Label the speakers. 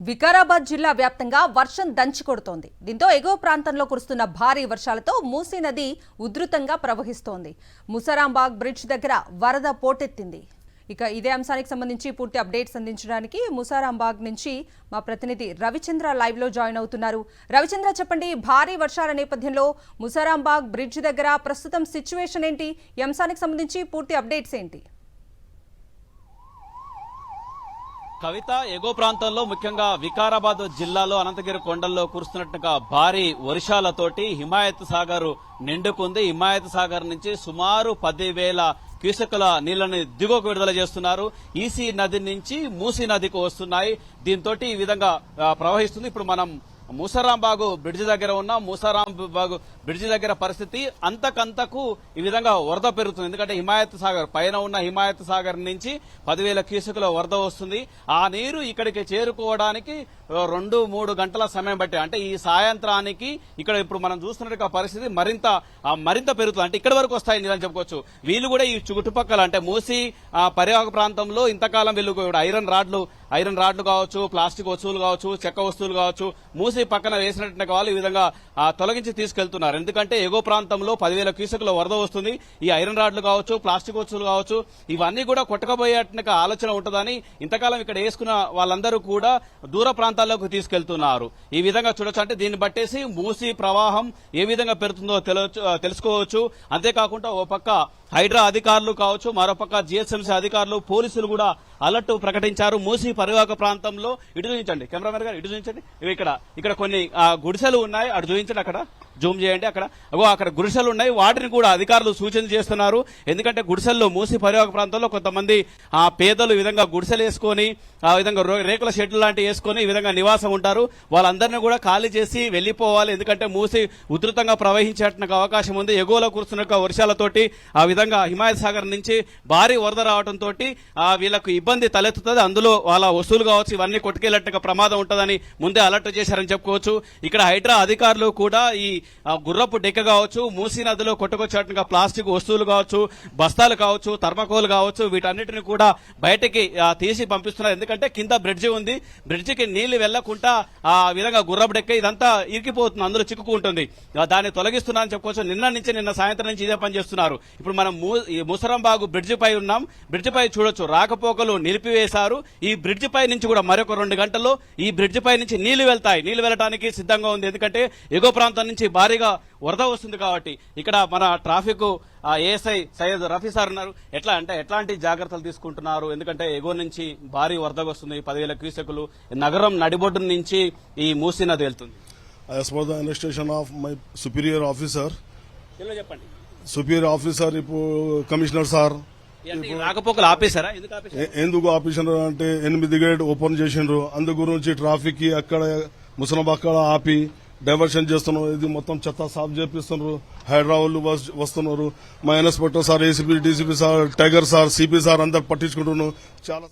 Speaker 1: వికారాబాద్ జిల్లా వ్యాప్తంగా వర్షం దంచికొడుతోంది. దీంతో ఎగువ ప్రాంతంలో కురుస్తున్న భారీ వర్షాలతో మూసీ నది ఉధృతంగా ప్రవహిస్తోంది. ముసరాంబాగ్ బ్రిడ్జ్ దగ్గర వరద పోటెత్తింది. ఇక ఇదే అంశానికి సంబంధించి పూర్తి అప్డేట్స్ అందించడానికి ముసారాంబాగ్ నుంచి మా ప్రతినిధి రవిచంద్ర లైవ్ లో జాయిన్ అవుతున్నారు. రవిచంద్ర, చెప్పండి, భారీ వర్షాల నేపథ్యంలో ముసారాంబాగ్ బ్రిడ్జ్ దగ్గర ప్రస్తుతం సిచ్యువేషన్ ఏంటి? ఈ అంశానికి సంబంధించి పూర్తి అప్డేట్స్ ఏంటి?
Speaker 2: కవిత, ఎగువ ప్రాంతంలో ముఖ్యంగా వికారాబాద్ జిల్లాలో అనంతగిరి కొండల్లో కురుస్తున్నట్టుగా భారీ వర్షాలతోటి హిమాయత్ సాగర్ నిండుకుంది. హిమాయత్ సాగర్ నుంచి సుమారు 10,000 క్యూసెక్కుల నీళ్లను దిగువకు విడుదల చేస్తున్నారు. ఈసీ నది నుంచి మూసీ నదికి వస్తున్నాయి. దీంతో ఈ విధంగా ప్రవహిస్తుంది. ఇప్పుడు మనం ముసరాంబాగు బ్రిడ్జి దగ్గర ఉన్న ముసరాంబాగు బ్రిడ్జి దగ్గర పరిస్థితి అంతకంతకు ఈ విధంగా వరద పెరుగుతుంది. ఎందుకంటే హిమాయత్ సాగర్ పైన ఉన్న హిమాయత్ సాగర్ నుంచి 10,000 క్యూసెక్కుల వరద వస్తుంది. ఆ నీరు ఇక్కడికి చేరుకోవడానికి 2-3 గంటల సమయం బట్టి, అంటే ఈ సాయంత్రానికి ఇక్కడ ఇప్పుడు మనం చూస్తున్నట్టుగా పరిస్థితి మరింత పెరుగుతుంది. అంటే ఇక్కడ వరకు వస్తాయి నీళ్ళని చెప్పుకోవచ్చు. వీళ్ళు కూడా ఈ చుట్టుపక్కల అంటే మూసి పరివాహక ప్రాంతంలో ఇంతకాలం వీళ్ళు ఐరన్ రాడ్లు కావచ్చు, ప్లాస్టిక్ వస్తువులు కావచ్చు, చెక్క వస్తువులు కావచ్చు, మూసి పక్కన వేసినట్టు వాళ్ళు ఈ విధంగా తొలగించి తీసుకెళ్తున్నారు. ఎందుకంటే ఎగువ ప్రాంతంలో 10,000 క్యూసెక్కుల వరద వస్తుంది. ఈ ఐరన్ రాడ్లు కావచ్చు, ప్లాస్టిక్ వస్తువులు కావచ్చు, ఇవన్నీ కూడా కొట్టకపోయేట్టుగా ఆలోచన ఉంటుందని ఇంతకాలం ఇక్కడ వేసుకున్న వాళ్ళందరూ కూడా దూర ప్రాంతాల్లోకి తీసుకెళ్తున్నారు. ఈ విధంగా చూడొచ్చు. అంటే దీన్ని బట్టేసి మూసి ప్రవాహం ఏ విధంగా పెరుగుతుందో తెలుసుకోవచ్చు. అంతేకాకుండా ఓ పక్క హైడ్రా అధికారులు కావచ్చు, మరోపక్క జిహెచ్ఎంసీ అధికారులు, పోలీసులు కూడా అలర్ట్ ప్రకటించారు. మూసీ పరివాహక ప్రాంతంలో ఇటు చూపించండి, కెమెరామెన్ గారు ఇటు చూపించండి. ఇక్కడ కొన్ని గుడిసెలు ఉన్నాయి, అటు చూపించండి, అక్కడ జూమ్ చేయండి. అక్కడ గుడిసెలు ఉన్నాయి, వాటిని కూడా అధికారులు సూచన చేస్తున్నారు. ఎందుకంటే గుడిసెల్లో మూసీ పరివాహక ప్రాంతంలో కొంతమంది పేదలు ఈ విధంగా గుడిసెలు వేసుకొని ఆ విధంగా రేకుల షెడ్లు లాంటివి వేసుకొని ఈ విధంగా నివాసం ఉంటారు. వాళ్ళందరినీ కూడా ఖాళీ చేసి వెళ్లిపోవాలి. ఎందుకంటే మూసీ ఉధృతంగా ప్రవహించేట అవకాశం ఉంది. ఎగువలో కురుస్తున్న వర్షాలతోటి ఆ విధంగా హిమాయత్ సాగర్ నుంచి భారీ వరద రావడంతో వీళ్ళకు ఇబ్బంది తలెత్తుతుంది. అందులో వాళ్ళ వస్తువులు కావచ్చు, ఇవన్నీ కొట్టుకెళ్లేట్టుగా ప్రమాదం ఉంటుందని ముందే అలర్ట్ చేశారని చెప్పుకోవచ్చు. ఇక్కడ హైడ్రా అధికారులు కూడా ఈ గుర్రపు డెక్క కావచ్చు, మూసీ నదిలో కొట్టుకొచ్చేట్టుగా ప్లాస్టిక్ వస్తువులు కావచ్చు, బస్తాలు కావచ్చు, థర్మకోల్ కావచ్చు, వీటన్నిటిని కూడా బయటకి తీసి పంపిస్తున్నారు. ఎందుకంటే కింద బ్రిడ్జి ఉంది, బ్రిడ్జికి నీళ్లు వెళ్లకుండా ఆ విధంగా గుర్రపు డెక్క ఇదంతా ఇరికిపోతుంది, అందులో చిక్కుకుంటుంది. దాన్ని తొలగిస్తున్నా అని చెప్పుకోవచ్చు. నిన్న సాయంత్రం నుంచి ఇదే పని చేస్తున్నారు. ఇప్పుడు మనం ముసరంబాగు బ్రిడ్జి పై ఉన్నాం. బ్రిడ్జి పై చూడొచ్చు, రాకపోకలు నిలిపివేశారు. ఈ బ్రిడ్జి పై నుంచి కూడా మరొక 2 గంటల్లో ఈ బ్రిడ్జి పై నుంచి నీళ్లు వెళ్తాయి. నీళ్లు వెళ్లడానికి సిద్ధంగా ఉంది. ఎందుకంటే ఎగువ ప్రాంతం నుంచి భారీగా వరద వస్తుంది కాబట్టి. ఇక్కడ మన traffic ASI Syed Rafi sir ఉన్నారు. ఎట్లాంటి జాగ్రత్తలు తీసుకుంటున్నారు? ఎందుకంటే ఎగువ నుంచి భారీ వరద వస్తుంది, 10,000 క్యూసెక్కులు, నగరం నడిబొడ్డు నుంచి ఈ మూసీ నది వెళ్తుంది.
Speaker 3: As per the investigation of my superior officer,
Speaker 2: చెప్పండి.
Speaker 3: సుపీరియర్ ఆఫీసర్ ఇప్పుడు కమిషనర్ సార్
Speaker 2: రాకపోకలు ఆపేశారా?
Speaker 3: ఎందుకు ఆపేసినారు అంటే 8 గేట్ ఓపెన్ చేసిండ్రు. అందు గురించి ట్రాఫిక్ కి అక్కడ ముసలం అక్కడ ఆపి డైవర్షన్ చేస్తున్నారు. ఇది మొత్తం చెత్త సాఫ్ చేపిస్తున్నారు. హైడ్రా వాళ్ళు వస్తున్నారు. మా inspector sir, ACP, DCP sir, tiger sir, CP sir అందరు పట్టించుకుంటున్నారు. చాలా